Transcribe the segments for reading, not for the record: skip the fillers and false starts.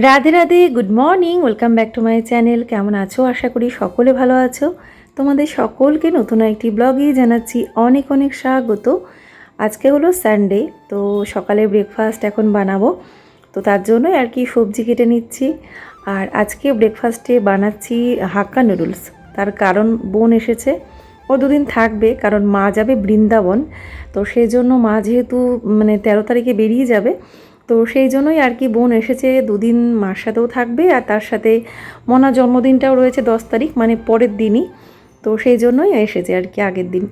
Radhe Radhe, good morning, welcome back to my channel. কেমন আছো? আশা করি সকলে ভালো আছো। তোমাদের সকলকে নতুন একটি ব্লগে জানাচ্ছি অনেক অনেক স্বাগত। আজকে হলো সানডে, তো সকালে ব্রেকফাস্ট এখন বানাবো, তো তার জন্যই আর কি সবজি কেটে নিচ্ছি। আর আজকে ব্রেকফাস্টে বানাচ্ছি হাক্কা নুডলস। তার কারণ বোন এসেছে, ও দুদিন থাকবে, কারণ মা যাবে বৃন্দাবন। তো সেই জন্য মা যেহেতু 13 তারিখে বেরিয়ে যাবে, তো সেই জন্যই আর কি বোন এসেছে, দুদিন মার সাথেও থাকবে আর তার সাথে মনার জন্মদিনটাও রয়েছে 10 তারিখ, মানে পরের দিনই। তো সেই জন্যই এসেছে আর কি আগের দিন।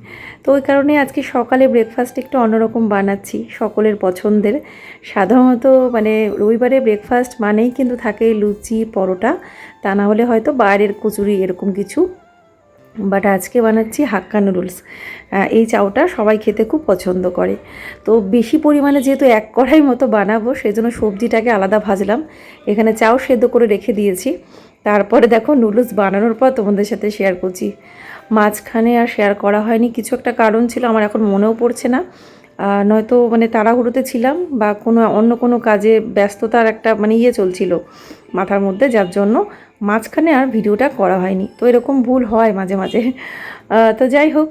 তো ওই কারণে আজকে সকালে ব্রেকফাস্ট একটু অন্যরকম বানাচ্ছি, সকলের পছন্দের। সাধারণত রবিবারে ব্রেকফাস্ট মানেই কিন্তু থাকে লুচি পরোটা, তা না হলে হয়তো বাইরের কচুরি এরকম কিছু। বাট আজকে বানাচ্ছি হাক্কা নুডলস। এই চাউটা সবাই খেতে খুব পছন্দ করে। তো বেশি পরিমাণে যেহেতু এক কড়াই মতো বানাবো, সেজন্য সবজিটাকে আলাদা ভাজলাম, এখানে চাউ সেদ্ধ করে রেখে দিয়েছি। তারপরে দেখো নুডলস বানানোর পর তোমাদের সাথে শেয়ার করছি। মাঝখানে আর শেয়ার করা হয়নি, কিছু একটা কারণ ছিল, আমার এখন মনেও পড়ছে না। নয়তো তাড়াহুড়োতে ছিলাম বা অন্য কোনো কাজে ব্যস্ততার একটা চলছিল মাথার মধ্যে, যার জন্য মাঝখানে আর ভিডিওটা করা হয়নি। তো এরকম ভুল হয় মাঝে মাঝে। তো যাই হোক,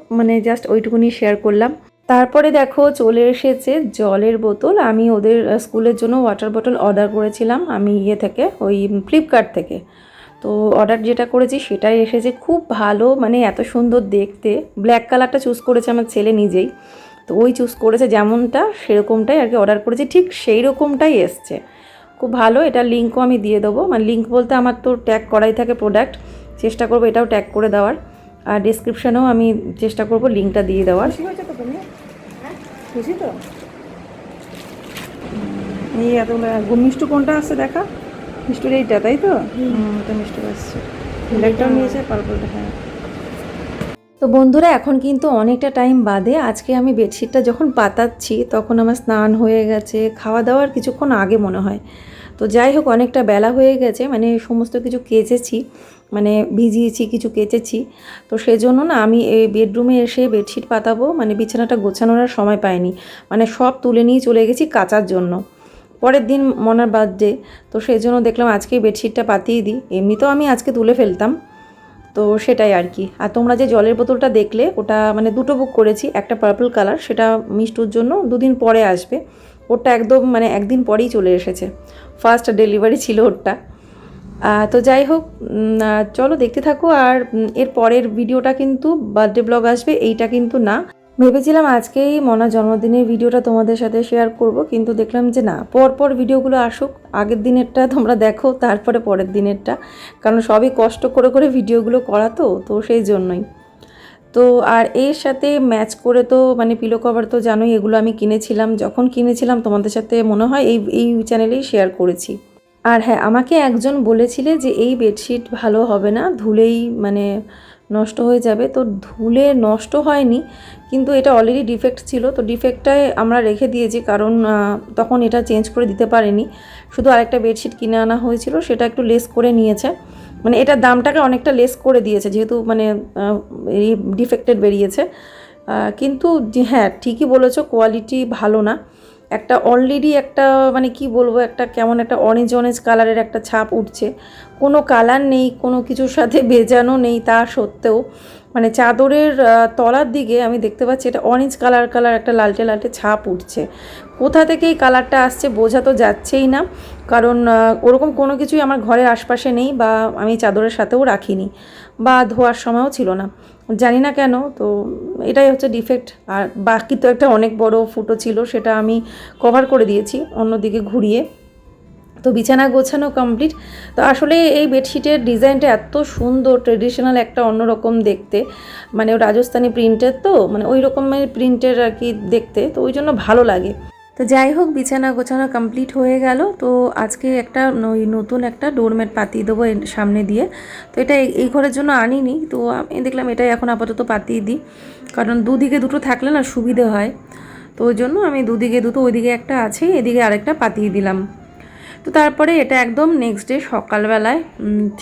জাস্ট ওইটুকুনি শেয়ার করলাম। তারপরে দেখো চলে এসেছে জলের বোতল। আমি ওদের স্কুলের জন্য ওয়াটার বোতল অর্ডার করেছিলাম, আমি থেকে ওই ফ্লিপকার্ট থেকে। তো অর্ডার যেটা করেছি সেটাই এসেছে, খুব ভালো, এত সুন্দর দেখতে। ব্ল্যাক কালারটা চুজ করেছে আমার ছেলে নিজেই, তো ওই চুজ করেছে যেমনটা সেরকমটাই আর কি অর্ডার করেছি, ঠিক সেই রকমটাই এসছে। খুব ভালো, এটা লিঙ্কও আমি দিয়ে দেবো, লিঙ্ক বলতে আমার তো ট্যাগ করাই থাকে প্রোডাক্ট, চেষ্টা করবো এটাও ট্যাগ করে দেওয়ার। আর ডিসক্রিপশানেও আমি চেষ্টা করবো লিঙ্কটা দিয়ে দেওয়ার। খুশি তো এই এতগুলো মিষ্টি কোনটা আছে দেখা, মিষ্টির এইটা তাই তো? এটা মিষ্টি আসছে, ব্ল্যাকটাও নিয়েছে, পার্পলটা। হ্যাঁ। তো বন্ধুরা, এখন কিন্তু অনেকটা টাইম বাদে আজকে আমি বেডশিটটা যখন পাতাচ্ছি, তখন আমার স্নান হয়ে গেছে, খাওয়া দাওয়ার কিছুক্ষণ আগে মনে হয়। তো যাই হোক, অনেকটা বেলা হয়ে গেছে, সমস্ত কিছু কেচেছি, ভিজিয়েছি, কিছু কেচেছি। তো সেই জন্য না আমি এই বেডরুমে এসে বেডশিট পাতাবো, বিছানাটা গোছানোর আর সময় পাইনি, সব তুলে নিয়ে চলে গেছি কাচার জন্য। পরের দিন মনার বার্থডে, তো সেই জন্য দেখলাম আজকেই বেডশিটটা পাতিয়ে দিই। এমনিতেও আমি আজকে তুলে ফেলতাম, তো সেটাই আর কি। আর তোমরা যে জলের বোতলটা দেখলে, ওটা দুটো বুক করেছি, একটা পার্পল কালার, সেটা মিষ্টুর জন্য দুদিন পরে আসবে। ওটা একদম একদিন পরেই চলে এসেছে, ফার্স্ট ডেলিভারি ছিল ওটা। তো যাই হোক, চলো দেখতে থাকো। আর এর পরের ভিডিওটা কিন্তু বার্থডে ব্লগ আসবে, এইটা কিন্তু না। ভেবেছিলাম আজকেই মনার জন্মদিনের ভিডিওটা তোমাদের সাথে শেয়ার করব, কিন্তু দেখলাম যে না, পরপর ভিডিওগুলো আসুক, আগের দিনেরটা তোমরা দেখো, তারপরে পরের দিনেরটা, কারণ সবই কষ্ট করে করে ভিডিওগুলো করা, তো সেই জন্যই। তো আর এর সাথে ম্যাচ করে তো পিলো কভার তো জানোই, এগুলো আমি কিনেছিলাম। যখন কিনেছিলাম তোমাদের সাথে মনে হয় এই চ্যানেলেই শেয়ার করেছি। আর হ্যাঁ, আমাকে একজন বলেছিলে যে এই বেডশিট ভালো হবে না, ধুলেই নষ্ট হয়ে যাবে। তো ধুলে নষ্ট হয়নি, কিন্তু এটা অলরেডি ডিফেক্ট ছিল, তো ডিফেক্টটাই আমরা রেখে দিয়েছি, কারণ তখন এটা চেঞ্জ করে দিতে পারিনি। শুধু আরেকটা বেডশিট কিনে আনা হয়েছিল, সেটা একটু লেস করে নিয়েছে, এটার দামটাকে অনেকটা লেস করে দিয়েছে, যেহেতু এই ডিফেক্টেড বেরিয়েছে। কিন্তু হ্যাঁ, ঠিকই বলেছো, কোয়ালিটি ভালো না। একটা অলরেডি একটা কি বলবো, একটা কেমন একটা অরেঞ্জ অরেঞ্জ কালারের একটা ছাপ উঠছে, কোনো কালার নেই, কোনো কিছুর সাথে ভেজানো নেই, তা সত্ত্বেও চাদরের তলার দিকে আমি দেখতে পাচ্ছি এটা অরেঞ্জ কালার একটা লালটে লালটে ছাপ উঠছে। কোথা থেকে এই কালারটা আসছে বোঝা তো যাচ্ছেই না, কারণ ওরকম কোনো কিছুই আমার ঘরের আশপাশে নেই, বা আমি চাদরের সাথেও রাখিনি, বা ধোয়ার সময়ও ছিল না, জানি না কেন। তো এটাই হচ্ছে ডিফেক্ট। আর বাকি তো একটা অনেক বড় ফুটো ছিল, সেটা আমি কভার করে দিয়েছি অন্যদিকে ঘুরিয়ে। তো বিছানা গোছানো কমপ্লিট। তো আসলে এই বেডশিটের ডিজাইনটা এত সুন্দর, ট্রেডিশনাল একটা অন্যরকম দেখতে, রাজস্থানি প্রিন্টের, তো ওই রকমের প্রিন্টের আর কি দেখতে, তো ওই জন্য ভালো লাগে। তো যাই হোক, বিছানা গোছানো কমপ্লিট হয়ে গেল। তো আজকে একটা নতুন একটা ডোরম্যাট পাতিয়ে দেবো এর সামনে দিয়ে। তো এটা এই ঘরের জন্য আনিনি, তো আমি দেখলাম এটাই এখন আপাতত পাতিয়ে দিই, কারণ দুদিকে দুটো থাকলে না সুবিধে হয়। তো ওই জন্য আমি দুদিকে দুটো, ওইদিকে একটা আছে, এদিকে আরেকটা পাতিয়ে দিলাম। তো তারপরে এটা একদম নেক্সট ডে সকালবেলায়,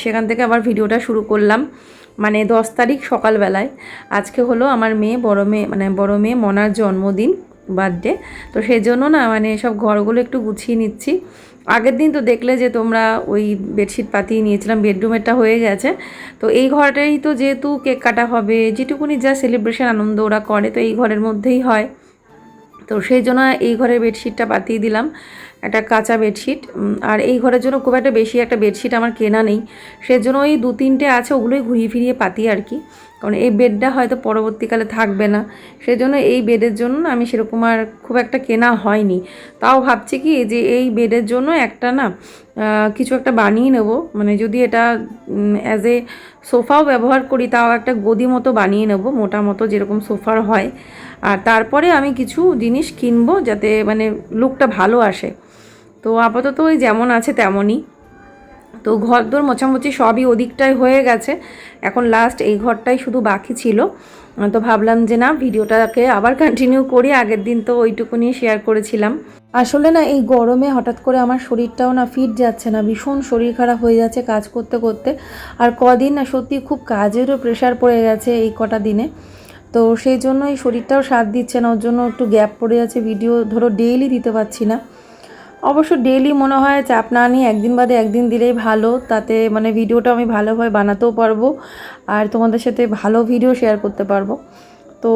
সেখান থেকে আবার ভিডিওটা শুরু করলাম, 10 তারিখ সকালবেলায়। আজকে হলো আমার বড় মেয়ে মনার জন্মদিন। বার্থডে। তো সেই জন্য না মানে সব ঘরগুলো একটু গুছিয়ে নিচ্ছি। আগের দিন তো দেখলে যে তোমরা ওই বেডশিট পাতিয়ে নিয়েছিলাম, বেডরুমেরটা হয়ে গেছে। তো এই ঘরটাই তো যেহেতু কেক কাটা হবে, যেটুকুনি যা সেলিব্রেশন আনন্দ ওরা করে তো এই ঘরের মধ্যেই হয়। তো সেই জন্য এই ঘরের বেডশিটটা পাতিয়ে দিলাম, একটা কাঁচা বেডশিট। আর এই ঘরের জন্য খুব একটা বেশি একটা বেডশিট আমার কেনা নেই, সেজন্য ওই 2-3টে আছে, ওগুলোই ঘুরিয়ে ফিরিয়ে পাতি আর কি। কারণ এই বেডটা হয়তো পরবর্তীকালে থাকবে না, সেজন্য এই বেডের জন্য আমি সেরকম আর খুব একটা কেনা হয়নি। তাও ভাবছি কি যে এই বেডের জন্য একটা না কিছু একটা বানিয়ে নেব, মানে যদি এটা অ্যাজ এ সোফাও ব্যবহার করি তাও একটা গদি মতো বানিয়ে নেব, মোটা মতো যেরকম সোফার হয়। আর তারপরে আমি কিছু জিনিস কিনবো যাতে মানে লুকটা ভালো আসে। তো আপাতত ওই যেমন আছে তেমনই। তো ঘরদোর মোছামুছি সবই ওদিকটাই হয়ে গেছে, এখন লাস্ট এই ঘরটাই শুধু বাকি ছিল। তো ভাবলাম যে না, ভিডিওটাকে আবার কন্টিনিউ করি, আগের দিন তো ওইটুকুনি শেয়ার করেছিলাম। আসলে না এই গরমে হঠাৎ করে আমার শরীরটাও না ফিট যাচ্ছে না, ভীষণ শরীর খারাপ হয়ে যাচ্ছে কাজ করতে করতে। আর কদিন না সত্যি খুব কাজেরও প্রেশার পড়ে গেছে এই কটা দিনে। তো সেই জন্য এই শরীরটাও সাথ দিচ্ছে না, ওর জন্য একটু গ্যাপ পড়ে যাচ্ছে, ভিডিও ধরো ডেইলি দিতে পারছি না। অবশ্য ডেইলি মনে হয় চাপ না নিয়ে একদিন বাদে একদিন দিলেই ভালো, তাতে মানে ভিডিওটা আমি ভালোভাবে বানাতেও পারবো আর তোমাদের সাথে ভালো ভিডিও শেয়ার করতে পারবো। তো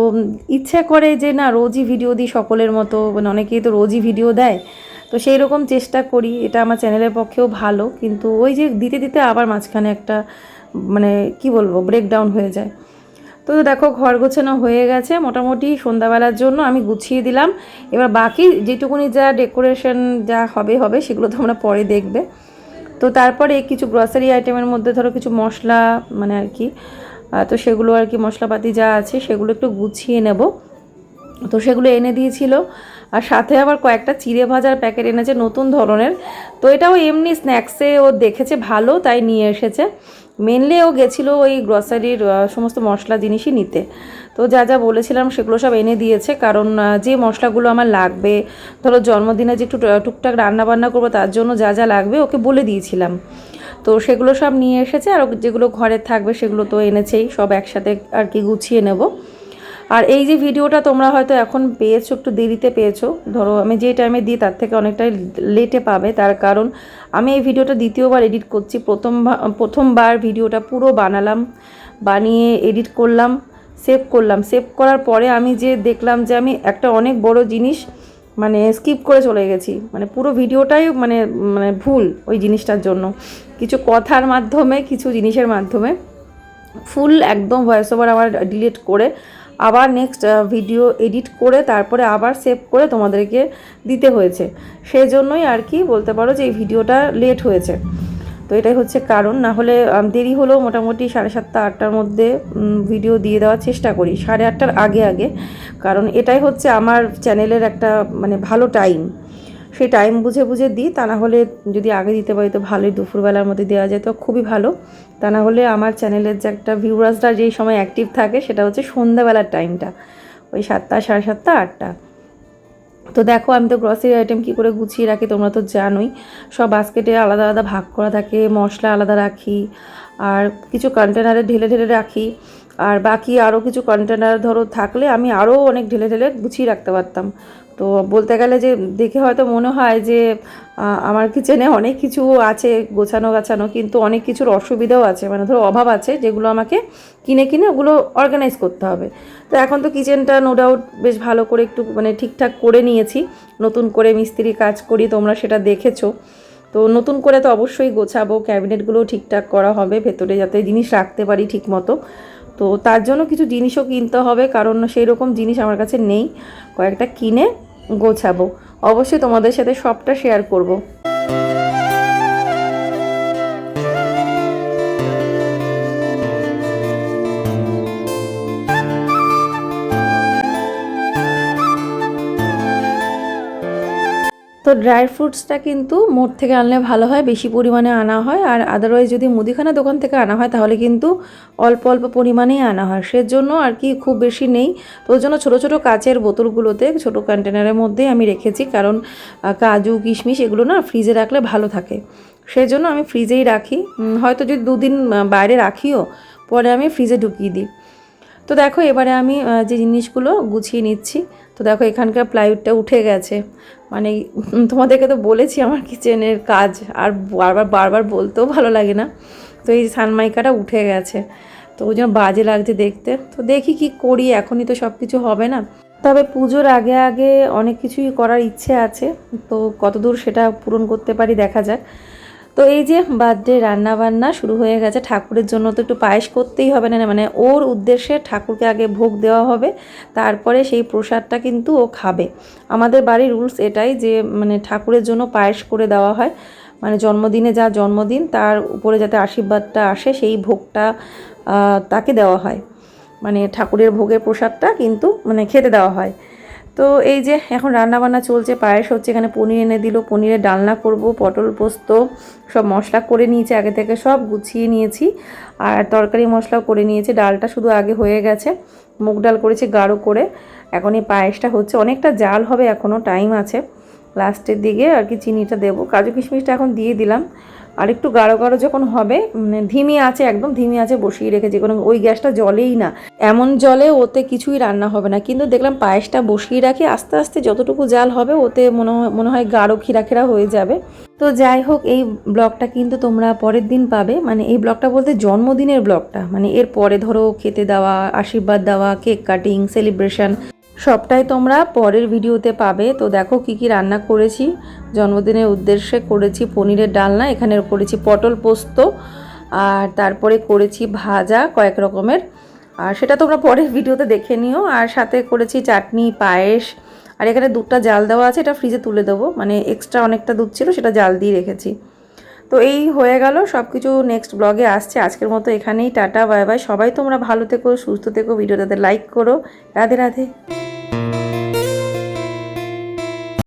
ইচ্ছা করে যে না রোজই ভিডিও দিই সকলের মতো, মানে অনেকেই তো রোজই ভিডিও দেয়, তো সেই রকম চেষ্টা করি, এটা আমার চ্যানেলের পক্ষেও ভালো। কিন্তু ওই যে দিতে দিতে আবার মাঝখানে একটা মানে কি বলবো ব্রেকডাউন হয়ে যায়। তো দেখো ঘর গোছানো হয়ে গেছে মোটামুটি, সন্ধ্যাবেলার জন্য আমি গুছিয়ে দিলাম। এবার বাকি যেটুকুনি যা ডেকোরেশন যা হবে হবে সেগুলো তোমরা পরে দেখবে। তো তারপরে কিছু গ্রসারি আইটেমের মধ্যে ধরো কিছু মশলা মানে আর কি, তো সেগুলো আর কি মশলাপাতি যা আছে সেগুলো একটু গুছিয়ে নেব। তো সেগুলো এনে দিয়েছিল, আর সাথে আবার কয়েকটা চিড়ে ভাজার প্যাকেট এনেছে নতুন ধরনের। তো এটাও এমনি স্ন্যাক্সে ও দেখেছে ভালো তাই নিয়ে এসেছে। মেনলি ও গেছিলো ওই গ্রসারির সমস্ত মশলা জিনিসই নিতে। তো যা যা বলেছিলাম সেগুলো সব এনে দিয়েছে, কারণ যে মশলাগুলো আমার লাগবে ধরো জন্মদিনে যে একটু টুকটাক রান্নাবান্না করবো তার জন্য যা যা লাগবে ওকে বলে দিয়েছিলাম। তো সেগুলো সব নিয়ে এসেছে, আর যেগুলো ঘরে থাকবে সেগুলো তো এনেছেই, সব একসাথে আর কি গুছিয়ে নেব। আর এই যে ভিডিওটা তোমরা হয়তো এখন পেয়েছো, একটু দেরিতে পেয়েছো, ধরো আমি যে টাইমে দিই তার থেকে অনেকটাই লেটে পাবে, তার কারণ আমি এই ভিডিওটা দ্বিতীয়বার এডিট করছি। প্রথমবার ভিডিওটা পুরো বানালাম, বানিয়ে এডিট করলাম, সেভ করলাম, সেভ করার পরে আমি যে দেখলাম যে আমি একটা অনেক বড় জিনিস মানে স্কিপ করে চলে গেছি, মানে পুরো ভিডিওটাই মানে মানে ভুল ওই জিনিসটার জন্য, কিছু কথার মাধ্যমে কিছু জিনিসের মাধ্যমে ফুল একদম ভয়েস ওভার আবার ডিলিট করে আবার নেক্সট ভিডিও এডিট করে তারপরে আবার সেভ করে তোমাদেরকে দিতে হয়েছে। সেই জন্যই আর কি বলতে পারো যে এই ভিডিওটা লেট হয়েছে। তো এটাই হচ্ছে কারণ, না হলে দেরি হলেও মোটামুটি 7:30-8টার মধ্যে ভিডিও দিয়ে দেওয়ার চেষ্টা করি, 8:30টার আগে আগে, কারণ এটাই হচ্ছে আমার চ্যানেলের একটা মানে ভালো টাইম, সেই টাইম বুঝে বুঝে দিই। তা না হলে যদি আগে দিতে পারি তো ভালোই, দুপুরবেলার মধ্যে দেওয়া যায় তো খুবই ভালো। তা না হলে আমার চ্যানেলের যে একটা ভিউয়ার্সরা যেই সময় অ্যাক্টিভ থাকে সেটা হচ্ছে সন্ধ্যাবেলার টাইমটা, ওই 7টা, 7:30, 8টা। তো দেখো আমি তো গ্রসারি আইটেম কী করে গুছিয়ে রাখি তোমরা তো জানোই, সব বাস্কেটে আলাদা আলাদা ভাগ করা থাকে, মশলা আলাদা রাখি, আর কিছু কন্টেনারে ঢেলে ঢেলে রাখি, আর বাকি আরও কিছু কন্টেনার ধরো থাকলে আমি আরও অনেক ঢেলে ঢেলে গুছিয়ে রাখতে পারতাম। তো বলতে গেলে যে দেখে হয়তো মনে হয় যে আমার কিচেনে অনেক কিছু আছে গোছানো গাছানো, কিন্তু অনেক কিছুর অসুবিধাও আছে, মানে ধরো অভাব আছে যেগুলো আমাকে কিনে কিনে ওগুলো অর্গানাইজ করতে হবে। তো এখন তো কিচেনটা নো ডাউট বেশ ভালো করে একটু মানে ঠিকঠাক করে নিয়েছি, নতুন করে মিস্ত্রি কাজ করি, তোমরা সেটা দেখেছো। তো নতুন করে তো অবশ্যই গোছাবো, ক্যাবিনেটগুলোও ঠিকঠাক করা হবে, ভেতরে যাতে জিনিস রাখতে পারি ঠিক মতো। তো তার জন্য কিছু জিনিসও কিনতে হবে, কারণ সেই রকম জিনিস আমার কাছে নেই, কয়েকটা কিনে গোছাবো। অবশ্যই তোমাদের সাথে সবটা শেয়ার করব। তো ড্রাই ফ্রুটসটা কিন্তু মোড় থেকে আনলে ভালো হয়, বেশি পরিমাণে আনা হয়, আর আদারওয়াইজ যদি মুদিখানা দোকান থেকে আনা হয় তাহলে কিন্তু অল্প অল্প পরিমাণেই আনা হয়, সেজন্য আর কি খুব বেশি নেই। তো ওই জন্য ছোটো ছোটো কাচের বোতলগুলোতে ছোটো কন্টেনারের মধ্যেই আমি রেখেছি, কারণ কাজু কিশমিশ এগুলো না ফ্রিজে রাখলে ভালো থাকে, সেজন্য আমি ফ্রিজেই রাখি। হয়তো যদি 2 দিন বাইরে রাখিও, পরে আমি ফ্রিজে ঢুকিয়ে দিই। তো দেখো এবারে আমি যে জিনিসগুলো গুছিয়ে নিচ্ছি, তো দেখো এখানকার প্লাইউডটা উঠে গেছে, মানে তোমাদেরকে তো বলেছি আমার কিচেনের কাজ, আর বারবার বারবার বলতেও ভালো লাগে না। তো এই সানমাইকাটা উঠে গেছে, তো ওই জন্য বাজে লাগছে দেখতে। তো দেখি কি করি, এখনই তো সব কিছু হবে না। তবে পুজোর আগে আগে অনেক কিছুই করার ইচ্ছে আছে, তো কতদূর সেটা পূরণ করতে পারি দেখা যাক। তো এই যে বার্থডে রান্নাবান্না শুরু হয়ে গেছে। ঠাকুরের জন্য তো একটু পায়েস করতেই হবে না, মানে ওর উদ্দেশ্যে ঠাকুরকে আগে ভোগ দেওয়া হবে, তারপরে সেই প্রসাদটা কিন্তু ও খাবে। আমাদের বাড়ির রুলস এটাই যে মানে ঠাকুরের জন্য পায়েস করে দেওয়া হয়, মানে জন্মদিনে যা জন্মদিন তার উপরে যাতে আশীর্বাদটা আসে সেই ভোগটা তাকে দেওয়া হয়, মানে ঠাকুরের ভোগের প্রসাদটা কিন্তু মানে খেতে দেওয়া হয়। তো এই যে এখন রান্নাবান্না চলছে, পায়েস হচ্ছে, এখানে পনির এনে দিল, পনিরের ডালনা করব, পটল পোস্ত সব মশলা করে নিয়েছি আগে থেকে, সব গুছিয়ে নিয়েছি, আর তরকারি মশলাও করে নিয়েছি। ডালটা শুধু আগে হয়ে গেছে, মুগ ডাল করেছি গাঢ় করে। এখন এই পায়েসটা হচ্ছে, অনেকটা জাল হবে, এখনও টাইম আছে, লাস্টের দিকে আর কি চিনিটা দেবো, কাজু কিশমিশটা এখন দিয়ে দিলাম। আর একটু গাঢ় গাঢ় যখন হবে, মানে ধিমি আছে, একদম ধিমি আছে বসিয়ে রেখেছি, কারণ ওই গ্যাসটা জ্বলেই না, এমন জলে ওতে কিছুই রান্না হবে না। কিন্তু দেখলাম পায়েসটা বসিয়ে রাখি, আস্তে আস্তে যতটুকু জাল হবে ওতে মনে হয় গাঢ় খিরা খিরা হয়ে যাবে। তো যাই হোক, এই ব্লগটা কিন্তু তোমরা পরের দিন পাবে, মানে এই ব্লগটা বলতে জন্মদিনের ব্লগটা, মানে এর পরে ধরো খেতে দেওয়া, আশীর্বাদ দেওয়া, কেক কাটিং, সেলিব্রেশন সবটাই তোমরা পরের ভিডিওতে পাবে। তো দেখো কি কি রান্না করেছি, জন্মদিনের উদ্দেশ্যে করেছি পনিরের ডালনা, এখানে করেছি পটল পোস্ত, আর তারপরে করেছি ভাজা কয়েক রকমের, আর সেটা তোমরা পরের ভিডিওতে দেখে নিও। আর সাথে করেছি চাটনি, পায়েস, আর এখানে দুধটা জাল দেওয়া আছে, এটা ফ্রিজে তুলে দেবো, মানে এক্সট্রা অনেকটা দুধ ছিল সেটা জাল দিয়ে রেখেছি। তো এই হয়ে গেল সব কিছু, নেক্সট ব্লগে আসছে। আজকের মতো এখানেই, টাটা বাই বাই। সবাই তোমরা ভালো থেকো, সুস্থ থেকো, ভিডিওটাতে লাইক করো। রাধে রাধে।